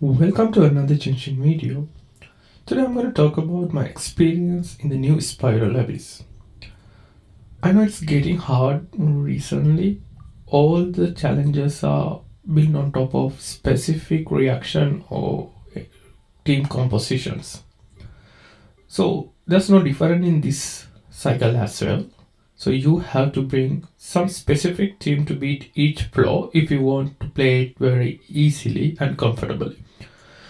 Welcome to another Genshin video. Today I'm going to talk about my experience in the new Spiral Abyss. I know it's getting hard recently. All the challenges are built on top of specific reaction or team compositions. So that's no different in this cycle as well. So you have to bring some specific team to beat each floor if you want to play it very easily and comfortably.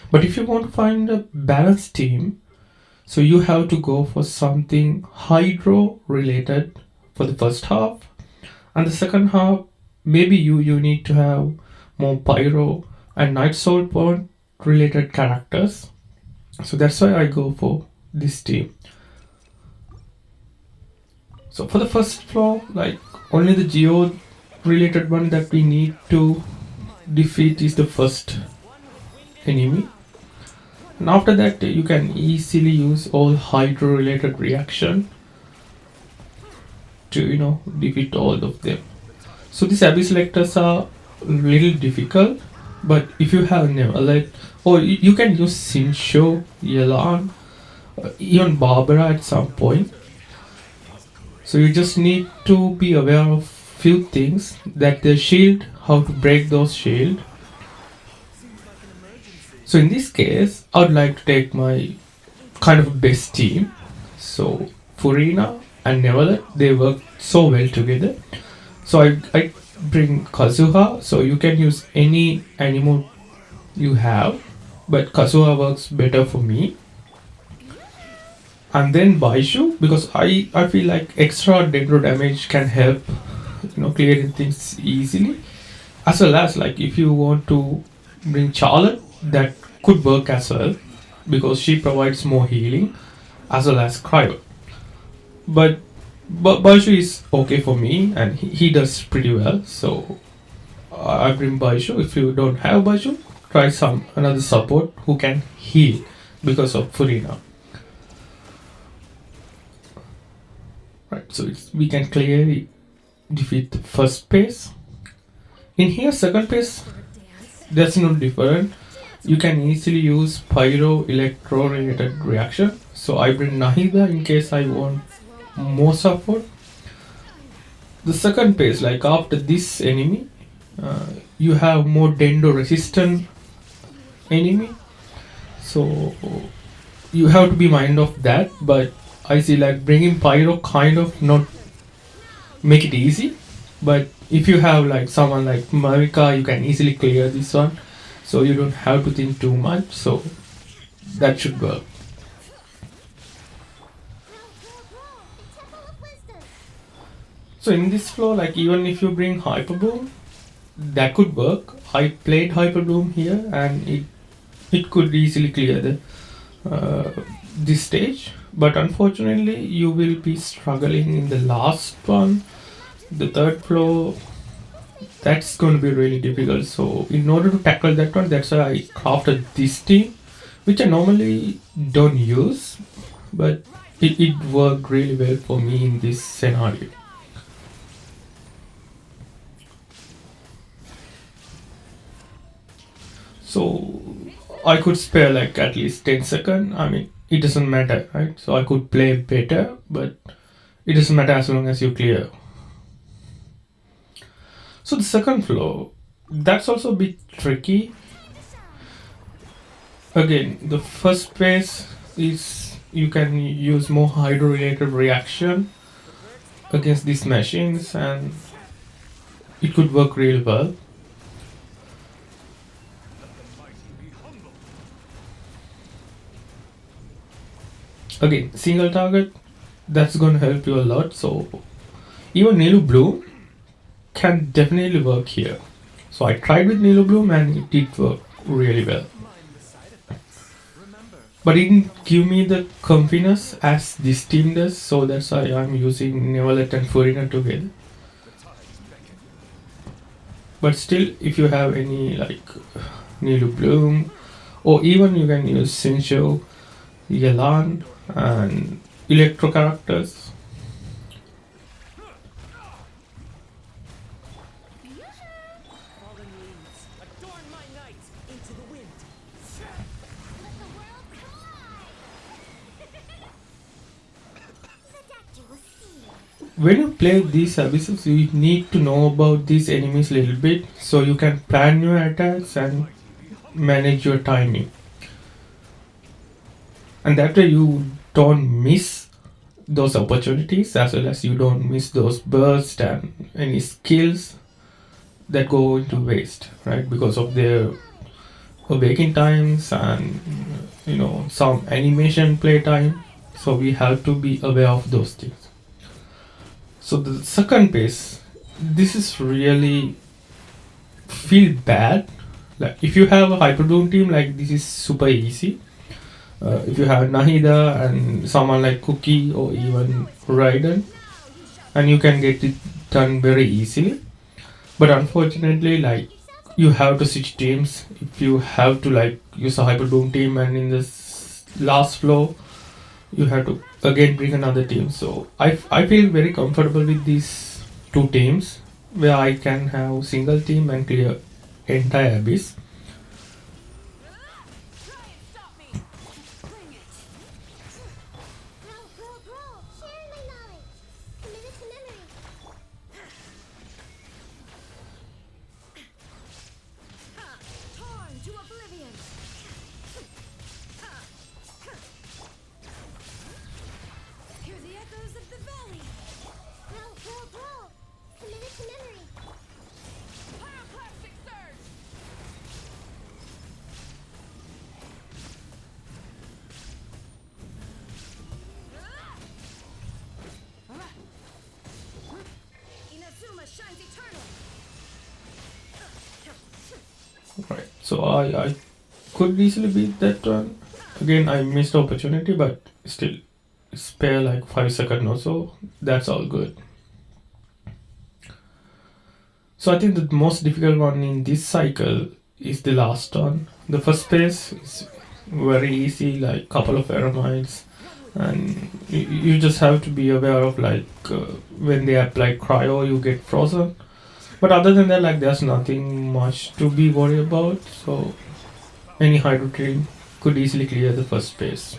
But if you want to find a balanced team, so you have to go for something hydro related for the first half, and the second half maybe you need to have more pyro and night soul point related characters. So that's why I go for this team. So for the first floor, like only the geo related one that we need to defeat is the first enemy. And after that you can easily use all hydro related reaction to defeat all of them. So these abyss lectors are a little difficult, but if you have Neverlet, or you can use Sinsho, Yelan, even Barbara at some point. So you just need to be aware of few things, that the shield, how to break those shield. So in this case, I would like to take my kind of best team. So Furina and Neverlet, they work so well together. So I bring Kazuha, so you can use any animal you have, but Kazuha works better for me. And then Baishu, because I feel like extra dendro damage can help clearing things easily. As well as, like, if you want to bring Charlotte, that could work as well, because she provides more healing as well as cryo. But Baishu is okay for me, and he does pretty well. So I bring Baishu. If you don't have Baishu, try some another support who can heal because of Furina. Right, so we can clearly defeat the first phase. In here, second phase, that's no different. You can easily use pyro electro related reaction. So I bring Nahida in case I want more support. The second phase, like after this enemy, you have more dendo resistant enemy. So you have to be mind of that. But I see, like, bringing pyro kind of not make it easy. But if you have like someone like Marika, you can easily clear this one. So you don't have to think too much. So that should work. So in this flow, like, even if you bring Hyper Boom, that could work. I played Hyper Boom here, and it could easily clear the this stage. But unfortunately, you will be struggling in the last one, the third floor. That's going to be really difficult. So in order to tackle that one, that's why I crafted this team, which I normally don't use, but it worked really well for me in this scenario. So I could spare like at least 10 seconds. I mean, it doesn't matter, right? So I could play better, but it doesn't matter as long as you clear. So the second floor, that's also a bit tricky. Again, the first phase is you can use more hydro related reaction against these machines, and it could work really well. Again, single target, that's going to help you a lot. So even Nilu Blue can definitely work here. So I tried with Nilu Bloom and it did work really well. But it didn't give me the comfiness as this team does, so that's why I'm using Neverlet and Furina together. But still, if you have any like Nilu Bloom, or even you can use Sensho, Yelan, and Electro characters. when you play these abysses, you need to know about these enemies a little bit so you can plan your attacks and manage your timing. And that way you don't miss those opportunities as well as you don't miss those bursts and any skills that go into waste, right? Because of their awakening times and some animation play time. So we have to be aware of those things. So the second phase, this is really feel bad. Like if you have a Hyperdome team, like this is super easy. If you have Nahida and someone like Cookie or even Raiden, and you can get it done very easily. But unfortunately, like you have to switch teams if you have to like use a Hyperdome team, and in this last floor you have to again bring another team. So I feel very comfortable with these two teams where I can have single team and clear entire abyss. Right. So I could easily beat that one. Again, I missed the opportunity, but still spare like 5 seconds or so. That's all good. So I think the most difficult one in this cycle is the last one. The first phase is very easy, like couple of aramides, and you just have to be aware of like when they apply cryo, you get frozen. But other than that, like there's nothing much to be worried about. So any hydro team could easily clear the first phase.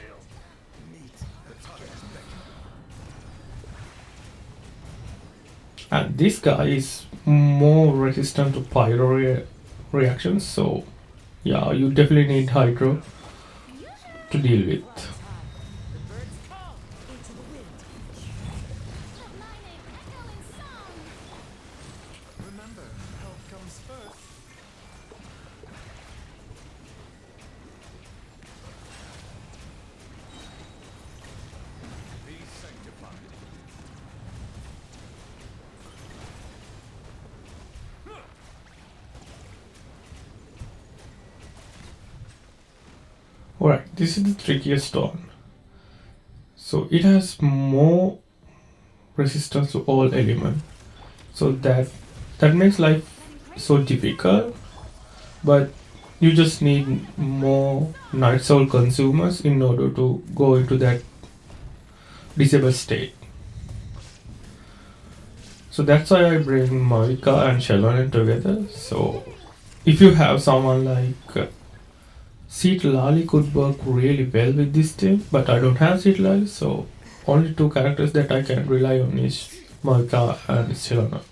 And this guy is more resistant to pyro reactions, so yeah, you definitely need hydro to deal with. Alright, this is the trickiest one. So it has more resistance to all elements. So that makes life so difficult. But you just need more Night Soul consumers in order to go into that disabled state. So that's why I bring Marika and Shelonen together. So if you have someone like Seat Lali could work really well with this team, but I don't have Seat Lali, so only two characters that I can rely on is Marika and Shelonen.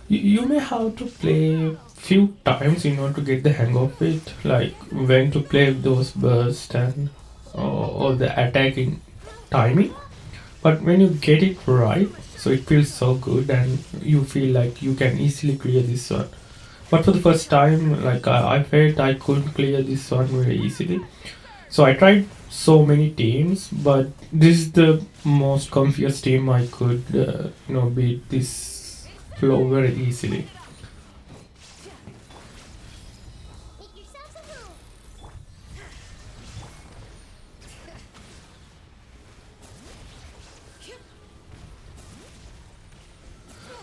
You may have to play few times in order to get the hang of it, like when to play those bursts and or the attacking timing. But when you get it right, so it feels so good and you feel like you can easily clear this one. But for the first time, like I felt I couldn't clear this one very easily. So I tried so many teams, but this is the most comfiest team I could, beat this flow very easily.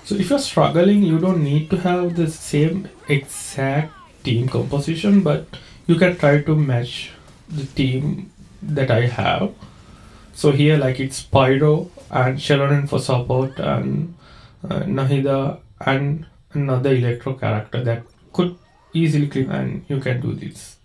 So if you're struggling, you don't need to have the same exact team composition, but you can try to match the team that I have. So here, like it's Pyro and Sheldon for support, and Nahida and another Electro character that could easily click, and you can do this.